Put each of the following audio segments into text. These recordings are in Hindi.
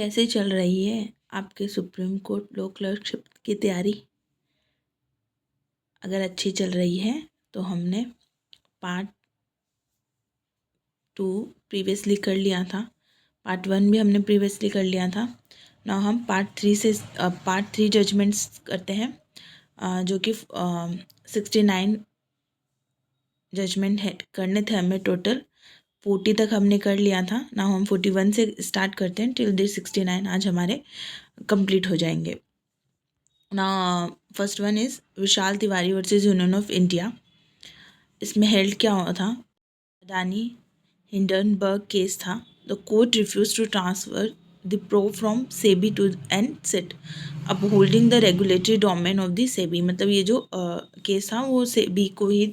कैसे चल रही है आपके सुप्रीम कोर्ट लॉ क्लर्कशिप की तैयारी? अगर अच्छी चल रही है तो हमने पार्ट 2 प्रीवियसली कर लिया था, पार्ट 1 भी हमने प्रीवियसली कर लिया था। ना हम पार्ट 3 जजमेंट्स करते हैं, जो कि 69 जजमेंट है करने थे हमें। टोटल 40 तक हमने कर लिया था ना, हम 41 से स्टार्ट करते हैं टिल 69 आज हमारे कंप्लीट हो जाएंगे ना। First one is Vishal Tiwari versus union of India. इसमें हेल्ड क्या हुआ था? अडानी हिंडनबर्ग केस था। The court refuse to transfer the probe from SEBI to and SIT upholding the regulatory domain of the SEBI. मतलब ये जो केस था वो सेबी को ही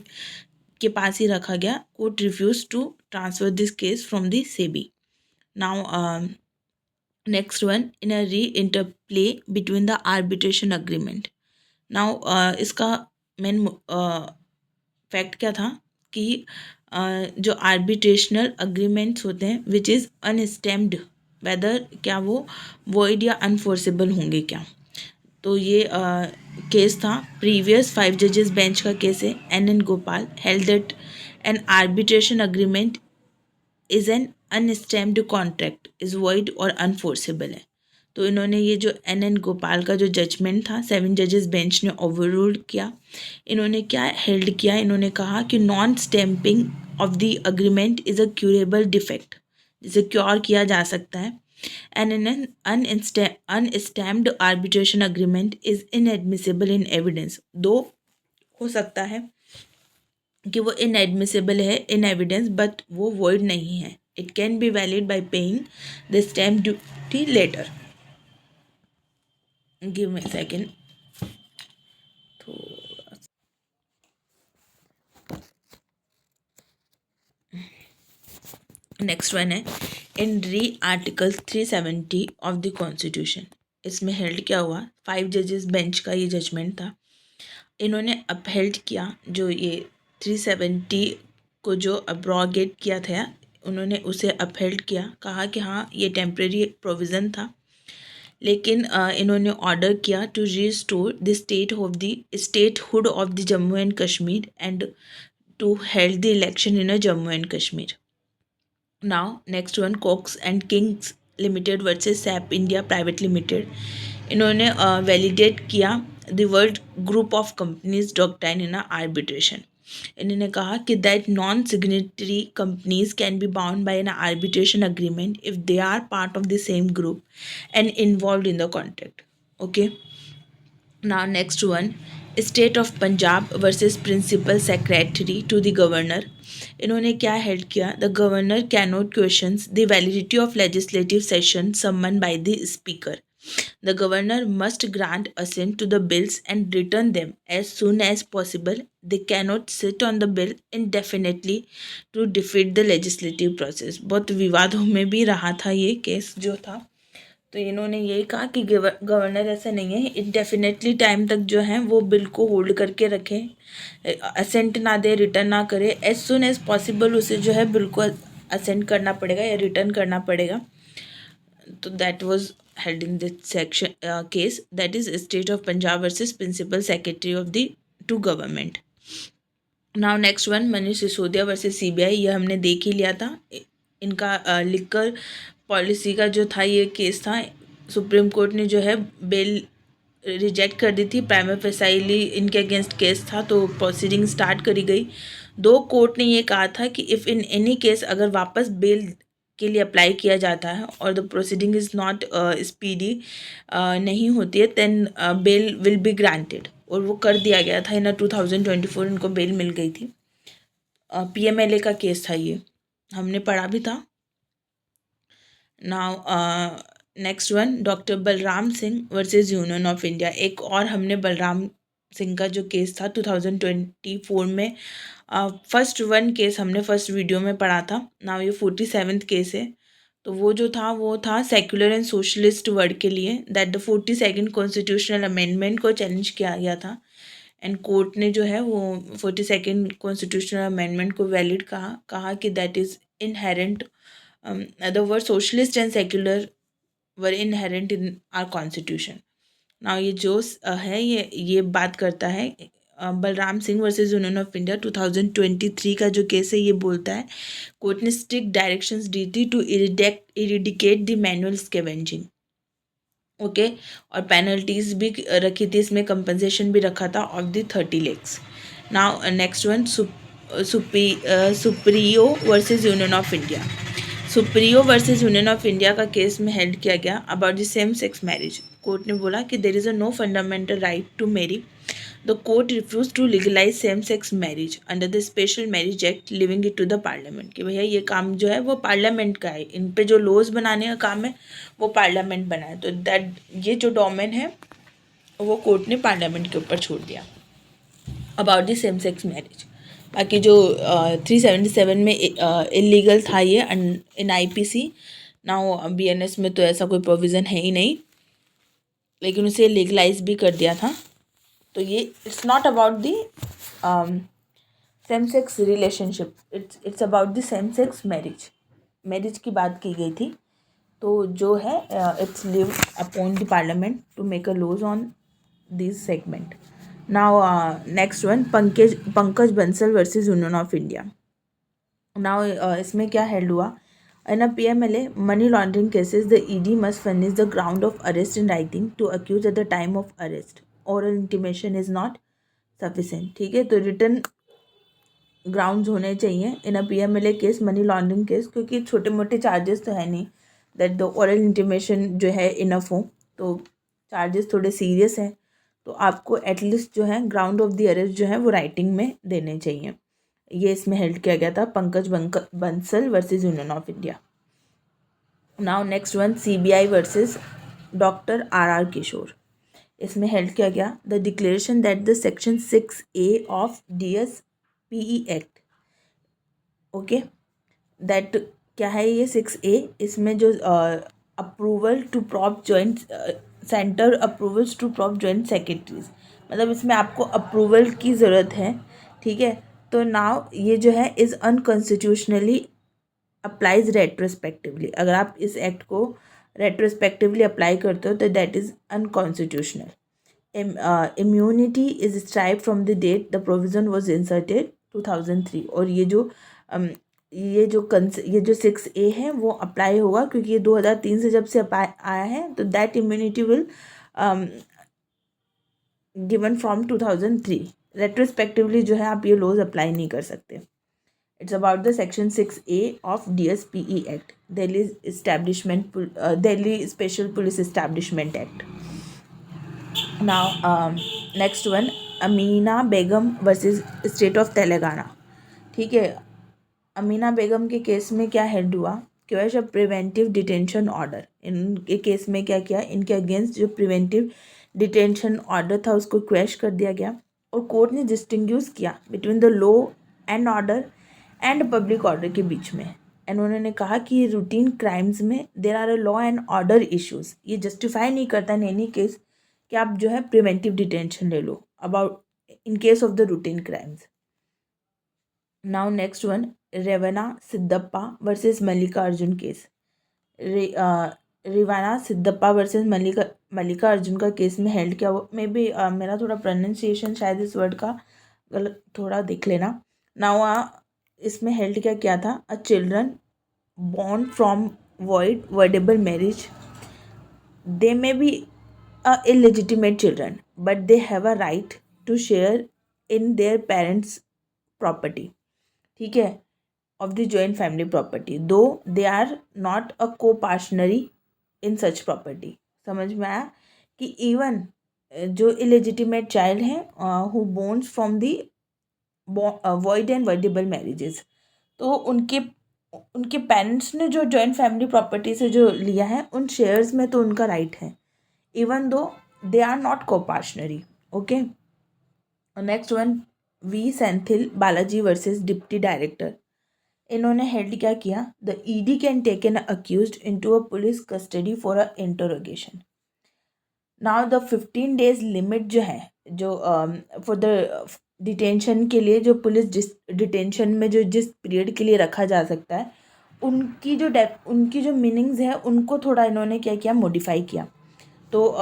के पास ही रखा गया। Court refuse to transfer this case from the SEBI. Now next one, in a re interplay between the arbitration agreement. Now इसका मेन फैक्ट क्या था कि जो आर्बिट्रेशनल अग्रीमेंट्स होते हैं विच इज़ अनस्टेम्ड, वेदर क्या वो वॉइड या अनफोर्सेबल होंगे क्या। तो ये केस था, प्रीवियस 5 जजेस बेंच का केस है। N Gopal held that an arbitration agreement is an unstamped contract is void और अनफोर्सेबल है। तो इन्होंने ये जो एन गोपाल का जो जजमेंट था 7 जजेस बेंच ने ओवर रूल्ड किया। इन्होंने क्या हेल्ड किया? इन्होंने कहा कि non stamping of the agreement is a curable defect, जिसे क्योर किया जा सकता है। And an unstamped arbitration agreement is inadmissible in evidence. Though हो सकता है कि वो इनएडमिसिबल है इन एविडेंस, बट वो वॉइड नहीं है। It can be valid by paying the stamp duty later. Give me second. Next one है in re article 370 of the constitution. इसमें हेल्ड क्या हुआ? 5 जजेस बेंच का ये जजमेंट था। इन्होंने अपहेल्ड किया जो ये 370 को जो अब्रोगेट किया था, उन्होंने उसे अपहेल्ड किया। कहा कि हाँ ये टेम्प्रेरी प्रोविज़न था, लेकिन इन्होंने ऑर्डर किया to restore the statehood of the Jammu and Kashmir and to held the election in a Jammu and Kashmir. Now next one, Cox and Kings Limited versus SAP India Private Limited. इन्होंने वैलिडेट किया the world group of companies doctrine in arbitration. इन्होंने कहा कि that non signatory companies can be bound by an arbitration agreement if they are part of the same group and involve in the contract. Okay, now next one, state of Punjab versus principal secretary to the governor. इन्होंने क्या हेल्ड किया? The governor can not questions the validity of legislative session summon by the speaker. The governor must grant assent to the bills and return them as soon as possible. They cannot sit on the bill indefinitely to defeat the legislative process। बहुत विवादों में भी रहा था ये केस जो था। तो इन्होंने यही कहा कि गवर्नर ऐसा नहीं है, इनडेफिनेटली टाइम तक जो है वो बिल को होल्ड करके रखें, असेंट ना दे, रिटर्न ना करे, एज सुन एज पॉसिबल उसे जो है बिल को असेंट करना पड़ेगा या रिटर्न करना पड़ेगा। तो that was held in this section case, that is state of Punjab versus principal secretary of the to government. Now next one, Manish Sisodia versus CBI. ये हमने देख ही लिया था। इनका लिकर पॉलिसी का जो था ये केस था। सुप्रीम कोर्ट ने जो है बेल रिजेक्ट कर दी थी, प्राइमा फेसाइली इनके अगेंस्ट केस था, तो प्रोसीडिंग स्टार्ट करी गई। दो कोर्ट ने ये कहा था कि इफ़ इन एनी केस अगर वापस बेल के लिए अप्लाई किया जाता है और the proceeding is not speedy नहीं होती है, then bail will be granted. और वो कर दिया गया था। इन 2024 इनको बेल मिल गई थी। पीएमएलए का केस था ये, हमने पढ़ा भी था। Now next one, doctor Balram Singh versus union of India. एक और हमने बलराम सिंह का जो केस था 2024 में, फर्स्ट वन केस हमने फर्स्ट वीडियो में पढ़ा था। नाउ ये 47th केस है। तो वो था सेक्युलर एंड सोशलिस्ट वर्ड के लिए, that the 42nd constitutional amendment को चैलेंज किया गया था। एंड कोर्ट ने जो है वो 42nd कॉन्स्टिट्यूशनल अमेंडमेंट को वैलिड कहा कि that is inherent. The word socialist and secular were inherent in are constitution. Now ये जो है ये बात करता है Balram Singh versus union of India 2023 का जो केस है। ये बोलता है कोर्ट ने स्ट्रिक्ट डायरेक्शंस दी थी to eradicate the manual scavenging. Okay, और पेनल्टीज भी रखी थी इसमें, कंपनसेशन भी रखा था of the 30 lakhs। Now next one, Supriyo versus union of India. Supriyo versus union of India का केस में हेल्ड किया गया about the same sex marriage. Court ने बोला कि there is a no fundamental right to marry. The court refuse to legalise same sex marriage under the special marriage act, living it to the parliament. कि भैया ये काम जो है वो पार्लियामेंट का है, इन पे जो लॉज बनाने का काम है वो पार्लियामेंट बनाए। तो दैट ये जो डोमेन है वो कोर्ट ने पार्लियामेंट के ऊपर छोड़ दिया about the same sex marriage. बाकी जो 377 में इलीगल था ये इन आईपीसी। नाउ बीएनएस में तो ऐसा कोई प्रोविज़न है ही नहीं, लेकिन उसे लीगलाइज भी कर दिया था। तो ये it's not about the same sex relationship, it's about the same sex marriage की बात की गई थी। तो जो है it's live upon the parliament to make a laws on this segment. Now next one, Pankaj Bansal versus union of India. Now इसमें क्या हेल्ड हुआ, in a PMLA money laundering cases the ED must furnish the ground of arrest in writing to accuse at the time of arrest, oral intimation is not sufficient. ठीक है, तो रिटर्न ग्राउंड्स होने चाहिए in a PMLA case, money laundering case, क्योंकि छोटे मोटे चार्जेस तो है नहीं दैट द ओरल इंटीमेशन जो है इनफ हो। तो चार्जेस थोड़े सीरियस हैं, तो आपको एटलीस्ट जो है ग्राउंड ऑफ द अरेस्ट जो है वो राइटिंग में देने चाहिए। ये इसमें हेल्ड किया गया था Pankaj Bansal versus union of India. Now next one, CBI versus doctor R Kishore. इसमें हेल्ड किया गया the declaration that the section 6A of DSPE act. Okay, that क्या है ये 6A, इसमें जो approval to probe joint centre approvals to probe joint secretaries, मतलब इसमें आपको अप्रूवल की ज़रूरत है। ठीक है, तो नाउ ये जो है इज़ अनकॉन्स्टिट्यूशनली अप्लाइज रेट्रोस्पेक्टिवली। अगर आप इस एक्ट को रेट्रोस्पेक्टिवली अप्लाई करते हो तो that is unconstitutional. Immunity is stripe from the date the provision was inserted 2003। और ये जो 6A है वो अप्लाई होगा क्योंकि ये 2003 से जब से आया है, तो that immunity will given from 2003। Retrospectively जो है आप ये लॉज अप्लाई नहीं कर सकते। It's about the section 6A of DSPE act, Delhi special police establishment act. Now next one, Amina Begum versus state of Telangana. ठीक है, अमीना बेगम के केस में क्या हेल्ड हुआ, क्वेश ऑफ प्रिवेंटिव डिटेंशन ऑर्डर। इनके केस में क्या किया, इनके अगेंस्ट जो प्रिवेंटिव डिटेंशन ऑर्डर था उसको क्वेश कर दिया गया, और कोर्ट ने डिस्टिंग्विश किया between the law and order and public order के बीच में। एंड उन्होंने कहा कि रूटीन क्राइम्स में there are a law and order issues. ये जस्टिफाई नहीं करता इन एनी केस कि आप जो है प्रिवेंटिव डिटेंशन ले लो about in case of the routine crimes. Now next one, Revanna Siddappa versus Mallikarjun case. Revanna Siddappa versus Mallikarjun का केस में हेल्ड किया हुआ, मे बी मेरा थोड़ा प्रोनाउंसिएशन शायद इस वर्ड का गलत, थोड़ा देख लेना। नाउ इसमें हेल्ड क्या किया था, a children born from voidable marriage, they may be illegitimate children but they have a right to share in their parents property, ठीक है, of the joint family property though they are not a co-partneri in such property। समझ में आया कि इवन जो इलेजिटिमेट चाइल्ड हैं who borns from the void and voidable marriages, तो उनके पेरेंट्स ने जो जॉइंट फैमिली प्रॉपर्टी से जो लिया है उन शेयर्स में तो उनका राइट है, even though they are not coparcenary. Okay, next one, V Senthil Balaji versus deputy director. इन्होंने हेल्ड क्या किया, the ED can take an accused into a police custody for a interrogation. Now the 15 days limit जो है, जो फॉर द डिटेंशन के लिए जो पुलिस डिटेंशन में जो जिस पीरियड के लिए रखा जा सकता है उनकी जो मीनिंग्स है उनको थोड़ा इन्होंने क्या किया, मॉडिफाई किया। तो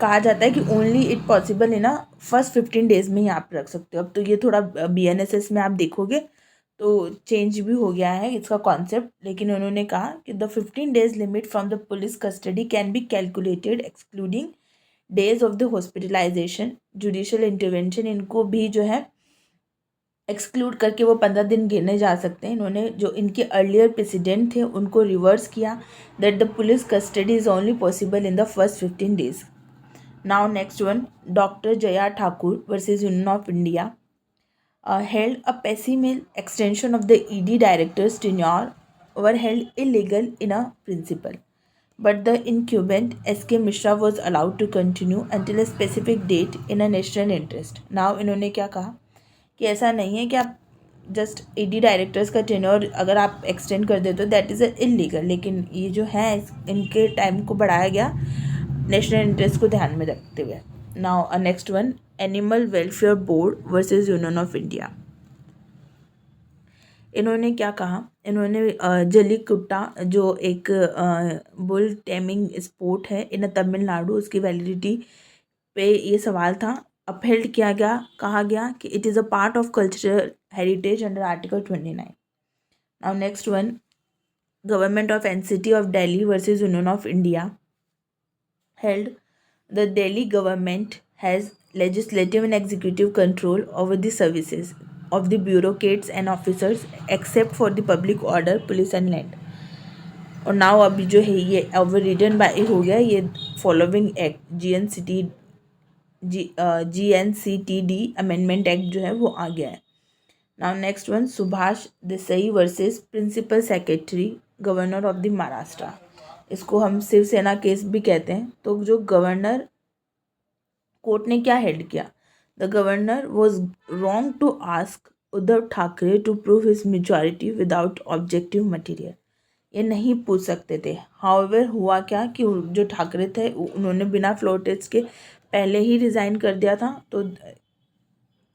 कहा जाता है कि only it possible in first 15 days में ही आप रख सकते हो। अब तो ये थोड़ा BNSS में आप देखोगे तो चेंज भी हो गया है इसका कॉन्सेप्ट, लेकिन उन्होंने कहा कि the 15 days limit from the police custody can be calculated excluding days of the hospitalization, judicial intervention, इनको भी जो है एक्सक्लूड करके वो 15 दिन गिने जा सकते हैं। इन्होंने जो इनके अर्लियर प्रेसिडेंट थे उनको रिवर्स किया, that the police custody is only possible in the first 15 days. Now next one, doctor Jaya Thakur versus union of India held a piecemeal extension of the ED director's tenure were held illegal in a principle, but the incumbent SK Mishra was allowed to continue until a specific date in a national interest. Now इन्होंने क्या कहा कि ऐसा नहीं है कि आप जस्ट ED डायरेक्टर्स का टेन्योर अगर आप एक्सटेंड कर देते हो दैट इज़ इलीगल, लेकिन ये जो है इनके टाइम को बढ़ाया गया नेशनल इंटरेस्ट को ध्यान में रखते हुए। Now next one, animal welfare board versus union of India. इन्होंने क्या कहा, इन्होंने जल्लीकट्टा जो एक बुल टेमिंग स्पोर्ट है इन तमिलनाडु, उसकी वैलिडिटी पे ये सवाल था, अपहेल्ड किया गया, कहा गया कि it is a part of cultural heritage under article 29। Now next one, government of NCT of Delhi versus union of India held. The Delhi government has legislative and executive control over the services of the bureaucrats and officers except for the public order, police and land. और नाउ अभी जो है ये ओवररिडन बाय हो गया, ये following act GNCTD amendment act जो है वो आ गया है। Now next one, Subhash Desai versus principal secretary governor of the Maharashtra, इसको हम शिवसेना केस भी कहते हैं। तो जो गवर्नर कोर्ट ने क्या हेल्ड किया, the governor was wrong to ask Uddhav Thackeray to prove his majority without objective material, ये नहीं पूछ सकते थे। हाउएवर हुआ क्या कि जो ठाकरे थे उन्होंने बिना फ्लोर टेस्ट के पहले ही रिज़ाइन कर दिया था, तो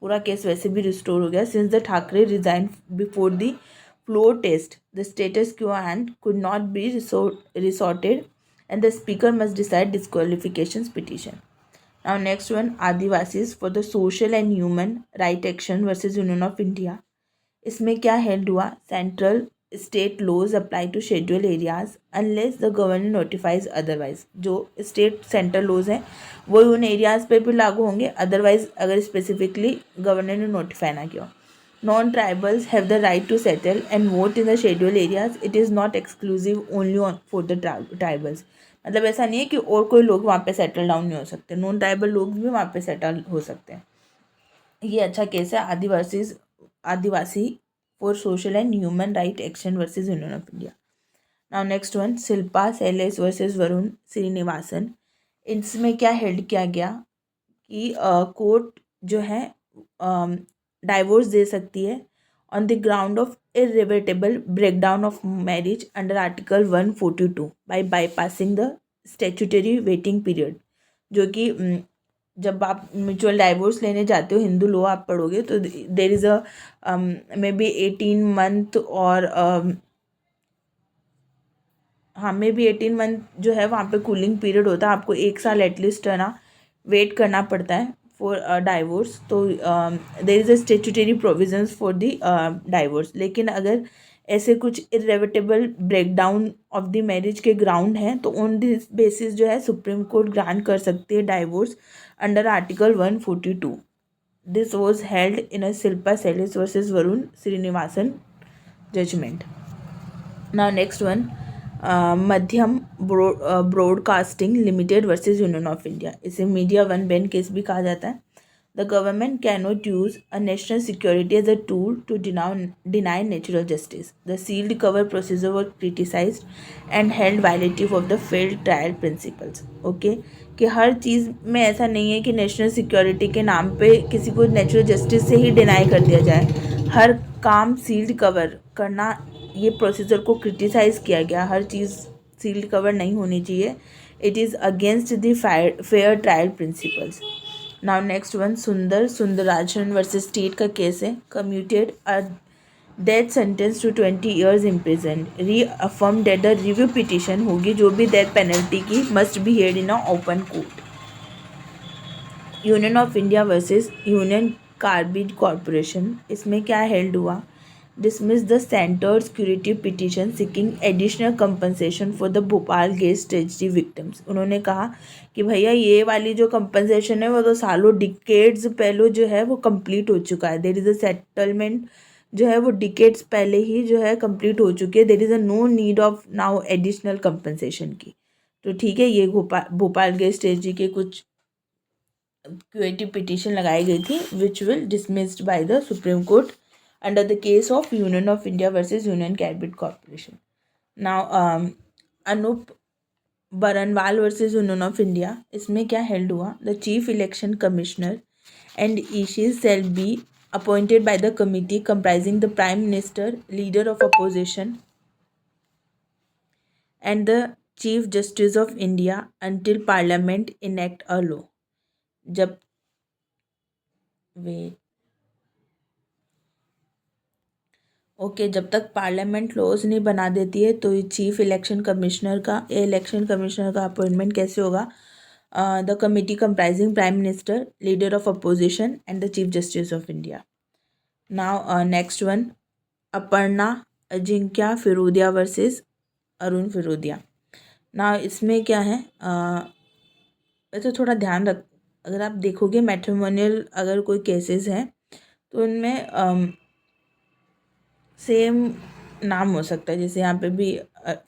पूरा केस वैसे भी रिस्टोर हो गया। Since the Thackeray resign before the floor test, the status quo and could not be resorted and the speaker must decide disqualifications petition. Now next one, Adivasis for the social and human right action versus Union of India. इसमें क्या हेल्ड हुआ, central state laws apply to schedule areas unless the governor notifies otherwise. जो स्टेट सेंट्रल लॉज हैं वो उन एरियाज़ पे भी लागू होंगे, अदरवाइज अगर स्पेसिफिकली गवर्नर ने नोटिफाई ना किया। Non-tribals have the right to settle and vote in the scheduled areas. It is not exclusive only for the tribals. मतलब ऐसा नहीं है कि और कोई लोग वहाँ पे सेटल डाउन नहीं हो सकते, नॉन ट्राइबल लोग भी वहाँ पे सेटल हो सकते हैं। ये अच्छा केस है, Adivasi for social and human right action versus union of India. Now next one, Shilpa Sailesh versus Varun Srinivasan. इसमें क्या हेल्ड किया गया कि कोर्ट जो है डाइवोर्स दे सकती है on the ground of irretrievable breakdown of marriage under article 142 by bypassing the statutory waiting period, जो कि जब आप म्यूचुअल डाइवोर्स लेने जाते हो, हिंदू लॉ आप पढ़ोगे तो देर is a may be 18 month और हाँ मे बी 18 मंथ जो है वहाँ पे कूलिंग पीरियड होता है, आपको 1 साल एटलीस्ट है ना वेट करना पड़ता है फॉर डाइवोर्स। तो देर is a statutory provisions for the divorce, लेकिन अगर ऐसे कुछ इरेविटेबल ब्रेकडाउन ऑफ द मैरिज के ग्राउंड हैं तो ऑन दिस बेसिस जो है सुप्रीम कोर्ट ग्रांट कर सकती है divorce under article 142। This was held in a Shilpa Sailesh versus Varun Srinivasan judgment. Now next one, Madhyam broadcasting limited versus union of India, इसे मीडिया वन बैन केस भी कहा जाता है। The government can not use a national security as a tool to deny natural justice. The sealed cover procedure was criticised and held violative of the fair trial principles. Okay, कि हर चीज़ में ऐसा नहीं है कि नेशनल सिक्योरिटी के नाम पे किसी को नेचुरल जस्टिस से ही डिनाई कर दिया जाए। हर काम सील्ड कवर करना, ये प्रोसीजर को क्रिटिसाइज़ किया गया, हर चीज़ सील्ड कवर नहीं होनी चाहिए। It is against the fair trial principles. Now next one, Sundarajan versus state का केस है। Commuted death sentence to 20 years imprison, reaffirm that the review petition होगी जो भी डेथ पेनल्टी की must be heard in a open court. Union of India versus union carbide corporation, इसमें क्या हेल्ड हुआ? Dismiss the centre's curative petition seeking additional compensation for the Bhopal gas tragedy victims. उन्होंने कहा कि भैया ये वाली जो कंपनसेशन है वो तो सालों डिकेड्स पहले जो है वो कंप्लीट हो चुका है। देयर इज़ अ सेटलमेंट जो है वो डिकेड्स पहले ही जो है कंप्लीट हो चुकी है। There is a no need of now additional compensation की। तो ठीक है, ये भोपाल गैस ट्रेजेडी के कुछ क्यूरेटिव पिटीशन लगाई गई थी which will dismissed by the supreme court under the case of union of India versus union carbide corporation. Now Anoop Barnwal versus union of India, इसमें क्या हेल्ड हुआ? The chief election commissioner and ECs shall be appointed by the committee comprising the prime minister, leader of opposition and the chief justice of India until parliament enact a law। जब वे ओके जब तक पार्लियामेंट लॉज नहीं बना देती है तो चीफ इलेक्शन कमिश्नर का अपॉइंटमेंट कैसे होगा? The committee comprising prime minister, leader of opposition and the chief justice of India. Now next one, Aparna Ajinkya Firodia versus Arun Firodia. ना इसमें क्या है, वैसे थोड़ा ध्यान रख, अगर आप देखोगे मैट्रिमोनियल अगर कोई केसेस हैं तो उनमें सेम नाम हो सकता है, जैसे यहाँ पे भी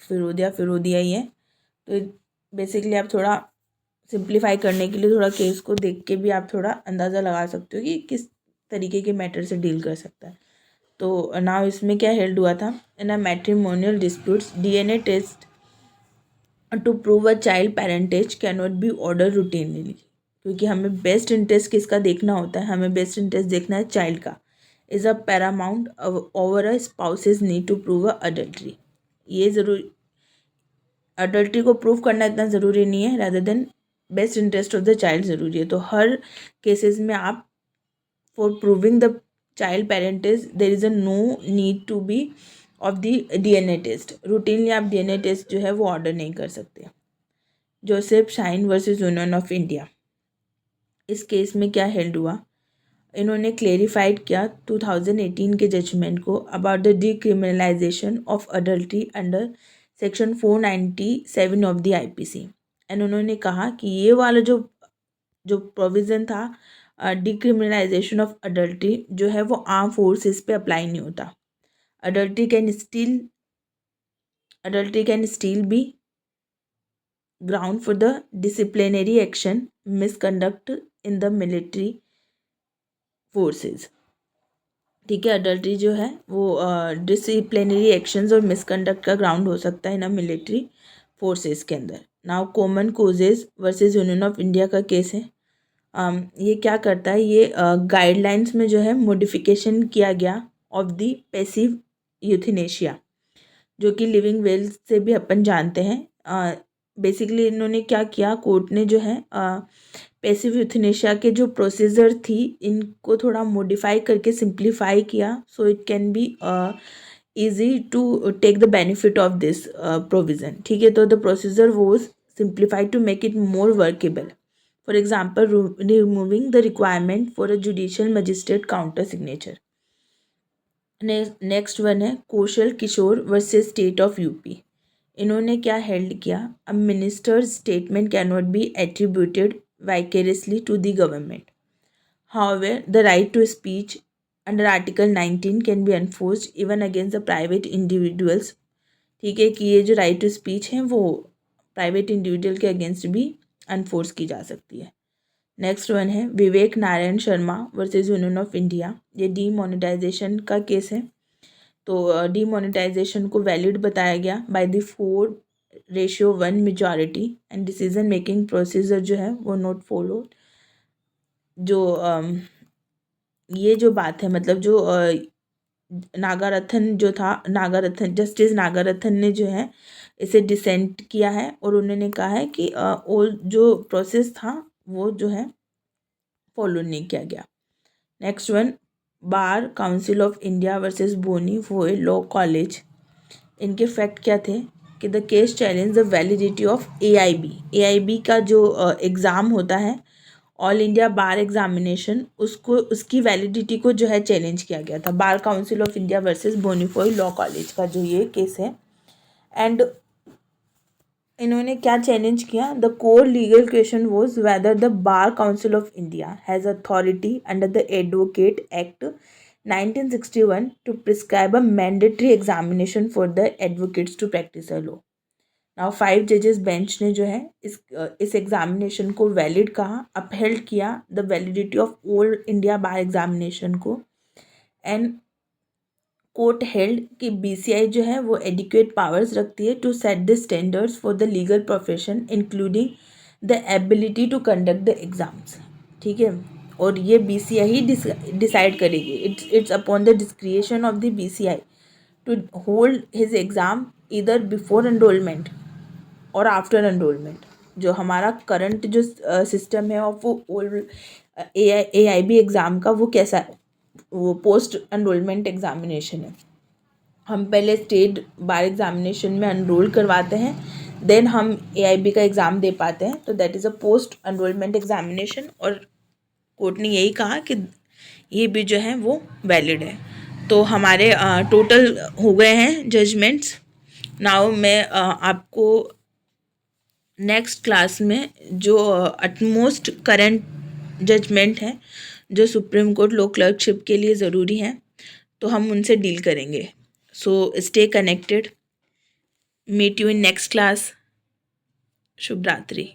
फिरोदिया ही है। तो बेसिकली आप थोड़ा सिंप्लीफाई करने के लिए थोड़ा केस को देख के भी आप थोड़ा अंदाज़ा लगा सकते हो कि किस तरीके के मैटर से डील कर सकता है। तो नाउ इसमें क्या हेल्ड हुआ था? In a matrimonial disputes DNA test to prove a child parentage can not be order routinely, क्योंकि हमें बेस्ट इंटरेस्ट किसका देखना होता है? हमें बेस्ट इंटरेस्ट देखना है चाइल्ड का। Is a paramount over a spouse's need to prove a adultery. ये ज़रूरी, अडल्ट्री को प्रूव करना इतना ज़रूरी नहीं है, rather than best interest of the child ज़रूरी है। तो हर केसेस में आप for proving the child parentage there is a no need to be of the DNA test. Routinely आप डीएनए टेस्ट जो है वो ऑर्डर नहीं कर सकते। Joseph Shine versus union of India, इस केस में क्या हेल्ड हुआ? इन्होंने क्लेरिफाइड किया 2018 के जजमेंट को about the decriminalisation of adultery under section 497 of the IPC. And उन्होंने कहा कि ये वाला जो जो प्रोविज़न था डिक्रिमिनलाइजेशन ऑफ अडल्ट्री जो है वो आर्म फोर्सेस पे अप्लाई नहीं होता। Adultery can still be ground for the disciplinary action misconduct in the military forces. ठीक है, अडल्ट्री जो है वो डिसिप्लिनरी एक्शंस और मिसकंडक्ट का ग्राउंड हो सकता है ना मिलिट्री फोर्सेस के अंदर। Now common causes versus union of India का केस है। ये क्या करता है? ये गाइडलाइंस में जो है मॉडिफिकेशन किया गया ऑफ द पैसिव यूथनेशिया, जो कि लिविंग वेल से भी अपन जानते हैं। बेसिकली इन्होंने क्या किया, कोर्ट ने जो है पैसिव यूथनेशिया के जो प्रोसीजर थी इनको थोड़ा मॉडिफाई करके सिंप्लीफाई किया so it can be easy to take the benefit of this provision. ठीक है, तो the procedure was simplified to make it more workable. For example removing the requirement for a judicial magistrate counter signature. Next one है Kaushal Kishore versus state of UP. इन्होंने क्या हेल्ड किया? A minister's statement can not be attributed vicariously to the government. However, the right to speech under Article 19 can be enforced even against the private individuals। ठीक है, कि ये जो राइट टू स्पीच है वो प्राइवेट इंडिविजुअल के अगेंस्ट भी अनफोर्स की जा सकती है। नेक्स्ट वन है Vivek Narayan Sharma versus union of India. ये डीमोनेटाइजेशन का केस है। तो डीमोनेटाइजेशन को वैलिड बताया गया by the 4:1 majority and decision making procedure जो है वो नॉट फॉलो। जो ये जो बात है मतलब जो जस्टिस नागारथन ने जो है इसे डिसेंट किया है और उन्होंने कहा है कि और जो प्रोसेस था वो जो है फॉलो नहीं किया गया। Next one bar council of India versus Bonnie Foi law college, इनके फैक्ट क्या थे कि the case challenge the validity of AIB का जो एग्ज़ाम होता है, ऑल इंडिया बार एग्जामिनेशन, उसको उसकी वैलिडिटी को जो है चैलेंज किया गया था। Bar council of India versus Bonnie Foi law college का जो ये केस है। एंड इन्होंने क्या चैलेंज किया, the core legal question was whether the Bar council of India has authority under the Advocate Act 1961 to prescribe a mandatory examination for the advocates to practice a law. Now 5 जजेस बेंच ने जो है इस एग्जामिनेशन को वैलिड कहा, अपहेल्ड किया the validity of All India Bar examination को। एंड कोर्ट हेल्ड कि बीसीआई जो है वो एडिक्वेट पावर्स रखती है to set the standards for the legal profession including the ability to conduct the exams. ठीक है, और ये बीसीआई ही डिसाइड करेगी, it's upon the discretion of the BCI to hold his exam इधर बिफोर एनरोलमेंट और आफ्टर एनरोलमेंट। जो हमारा करंट जो सिस्टम है और वो ओल्ड एआईबी एग्ज़ाम का वो कैसा है, वो पोस्ट एनरोलमेंट एग्ज़ामिनेशन है। हम पहले स्टेट बार एग्ज़ामिनेशन में एनरोल करवाते हैं, देन हम एआईबी का एग्ज़ाम दे पाते हैं, तो that is a post enrolment examination. और कोर्ट ने यही कहा कि ये भी जो है वो वैलिड है। तो हमारे टोटल हो गए हैं जजमेंट्स। नाउ मैं आपको नेक्स्ट क्लास में जो अटमोस्ट करंट जजमेंट है जो सुप्रीम कोर्ट लॉ क्लर्कशिप के लिए ज़रूरी है, तो हम उनसे डील करेंगे। So stay connected, meet you in next class. शुभ रात्रि।